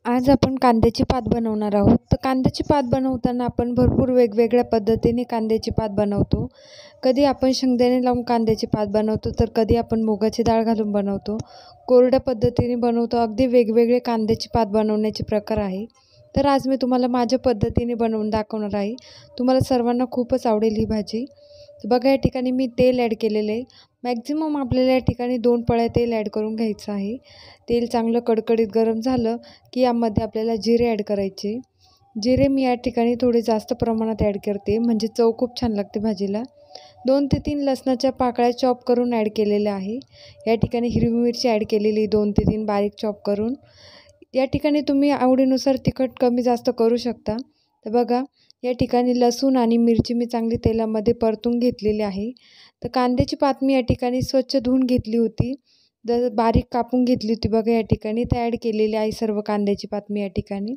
आज आपण कांद्याची पात बनवणार आहोत. तर कांद्याची पात बनवताना आपण भरपूर वेगवेगळ्या पद्धतीने कांद्याची पात बनवतो. कधी आपण शेंगदाणे लावून कांद्याची पात बनवतो, तर कधी आपण मुगाची डाळ घालून बनवतो, कोरड्या पद्धतीने बनवतो. अगदी वेगवेगळे कांद्याची पात बनवण्याचे प्रकार आहे. तर आज मी तुम्हाला माझ्या पद्धतीने बनवून दाखवणार आहे. तुम्हाला सर्वांना खूपच आवडेल ही भाजी. तर बघा, या ठिकाणी मी तेल ॲड केलेलं आहे. मॅक्झिमम आपल्याला या ठिकाणी 2 पळ्या तेल ॲड करून घ्यायचं आहे. तेल चांगलं कडकडीत गरम झालं की यामध्ये आपल्याला जिरे ॲड करायचे. जिरे मी या ठिकाणी थोडे जास्त प्रमाणात ॲड करते, म्हणजे चव खूप छान लागते भाजीला. 2 ते 3 लसणाच्या पाकळ्या चॉप करून ॲड केलेल्या आहे. या ठिकाणी हिरवी मिरची ॲड केलेली 2 ते 3 बारीक चॉप करून. या ठिकाणी तुम्ही आवडीनुसार तिखट कमी जास्त करू शकता. तर बघा, या ठिकाणी लसूण आणि मिरची मी चांगली तेलामध्ये परतून घेतलेली आहे. तर कांद्याची पात मी या ठिकाणी स्वच्छ धुवून घेतली होती, बारीक कापून घेतली होती. बघा, या ठिकाणी तर ॲड केलेली आहे सर्व कांद्याची पात मी या ठिकाणी.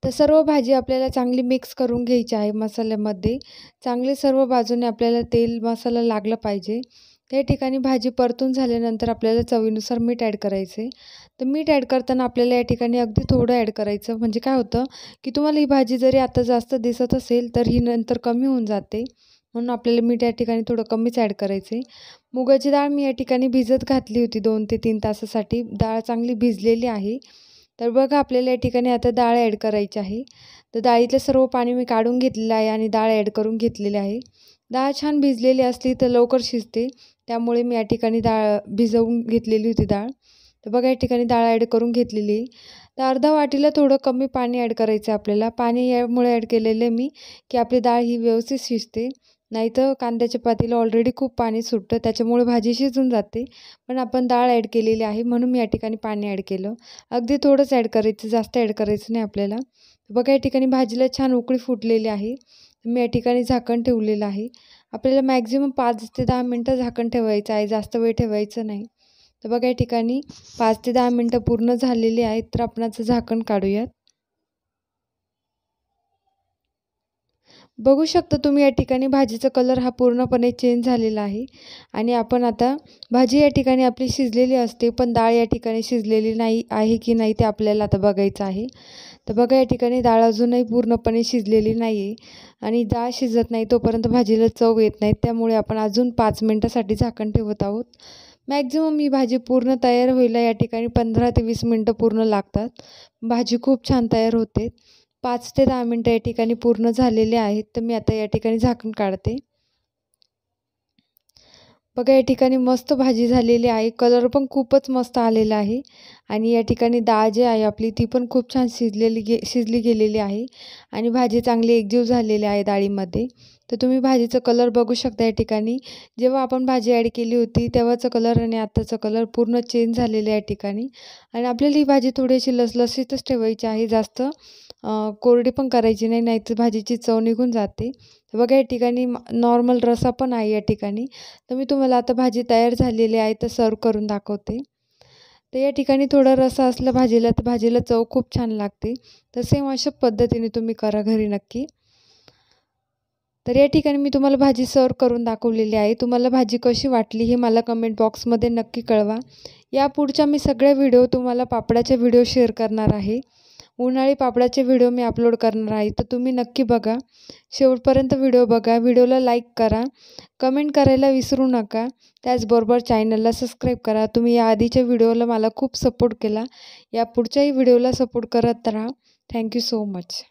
तर सर्व भाजी आपल्याला चांगली मिक्स करून घ्यायची आहे मसाल्यामध्ये. चांगले सर्व बाजूने आपल्याला तेल मसाला लागला पाहिजे. त्या ठिकाणी भाजी परतून झाल्यानंतर आपल्याला चवीनुसार मीठ ॲड करायचे. तर मीठ ॲड करताना आपल्याला या ठिकाणी अगदी थोडं ॲड करायचं, म्हणजे काय होतं की तुम्हाला ही भाजी जरी आता जास्त दिसत असेल तर ही नंतर कमी होऊन जाते. म्हणून आपल्याला मीठ या ठिकाणी थोडं कमीच ॲड करायचे. मुगाची डाळ मी या ठिकाणी भिजत घातली होती 2 ते 3 तासासाठी. डाळ चांगली भिजलेली आहे. तर बघा, आपल्याला या ठिकाणी आता डाळ ॲड करायची आहे. तर डाळीतलं सर्व पाणी मी काढून घेतलेलं आहे आणि डाळ ॲड करून घेतलेली आहे. डाळ छान भिजलेली असली तर लवकर शिजते, त्यामुळे मी या ठिकाणी डाळ भिजवून घेतलेली होती डाळ. तर बघा, या ठिकाणी डाळ ॲड करून घेतलेली आहे. तर अर्धा वाटीला थोडं कमी पाणी ॲड करायचं आहे आपल्याला. पाणी यामुळे ॲड केलेलं आहे मी की आपली डाळ ही व्यवस्थित शिजते. नाहीतर कांद्याच्या पातीला ऑलरेडी खूप पाणी सुटतं, त्याच्यामुळे भाजी शिजून जाते. पण आपण डाळ ॲड केलेली आहे म्हणून मी या ठिकाणी पाणी ॲड केलं. अगदी थोडंच ॲड करायचं, जास्त ॲड करायचं नाही आपल्याला. बघा, या ठिकाणी भाजीला छान उकळी फुटलेली आहे. मी या ठिकाणी झाकण ठेवलेलं आहे. आपल्याला मॅक्झिमम 5 ते 10 मिनटं झाकण ठेवायचं आहे, जास्त वेळ ठेवायचं नाही. तर बघा, या ठिकाणी 5 ते 10 मिनटं पूर्ण झालेली आहेत. तर आपण याचं झाकण काढूयात. बघू शकता तुम्ही या ठिकाणी भाजीचा कलर हा पूर्णपणे चेंज झालेला आहे. आणि आपण आता भाजी या ठिकाणी आपली शिजलेली असते, पण डाळ या ठिकाणी शिजलेली नाही आहे की नाही ते आपल्याला आता बघायचं आहे. तर बघा, या ठिकाणी डाळ अजूनही पूर्णपणे शिजलेली नाही आहे आणि डाळ शिजत नाही तोपर्यंत भाजीला चव येत नाही. त्यामुळे आपण अजून 5 मिनटासाठी झाकण ठेवत आहोत. मॅक्झिमम ही भाजी पूर्ण तयार व्हायला या ठिकाणी 15 ते 20 मिनटं पूर्ण लागतात. भाजी खूप छान तयार होते. 5 ते 10 मिनटं या ठिकाणी पूर्ण झालेले आहेत. तर मी आता या ठिकाणी झाकण काढते. बघा, या ठिकाणी मस्त भाजी झालेली आहे. कलर पण खूपच मस्त आलेला आहे. आणि या ठिकाणी डाळ जी आहे आपली ती पण खूप छान शिजली गेलेली आहे. आणि भाजी चांगली एकजीव झालेली आहे डाळीमध्ये. तर तुम्ही भाजीचा कलर बघू शकता. या ठिकाणी जेव्हा आपण भाजी ॲड केली होती तेव्हाचा कलर आणि आत्ताचा कलर पूर्ण चेंज झालेला आहे या ठिकाणी. आणि आपल्याला ही भाजी थोडीशी लसलशीतच ठेवायची आहे, जास्त कोरडी पण करायची नाही, नाहीतर भाजीची चव निघून जाते. तर बघा, या ठिकाणी नॉर्मल रस्सा पण आहे या ठिकाणी. तर मी तुम्हाला आता भाजी तयार झालेली आहे तर सर्व करून दाखवते. तर या ठिकाणी थोडा रस्सा असला भाजीला तर भाजीला चव खूप छान लागते. तर सेम अशा पद्धतीने तुम्ही करा घरी नक्की. तर या ठिकाणी मी तुम्हाला भाजी सर्व करून दाखवलेली आहे. तुम्हाला भाजी कशी वाटली हे मला कमेंट बॉक्समध्ये नक्की कळवा. यापुढच्या मी सगळे व्हिडिओ तुम्हाला पापडाचे व्हिडिओ शेअर करणार आहे. उन्हाळी पापडाचे व्हिडिओ मी अपलोड करणार आहे, तर तुम्ही नक्की बघा. शेवटपर्यंत व्हिडिओ बघा. व्हिडिओला लाईक करा, कमेंट करायला विसरू नका. त्याचबरोबर चॅनलला सबस्क्राईब करा. तुम्ही या आधीच्या व्हिडिओला मला खूप सपोर्ट केला, या पुढच्याही व्हिडिओला सपोर्ट करत राहा. Thank you so much.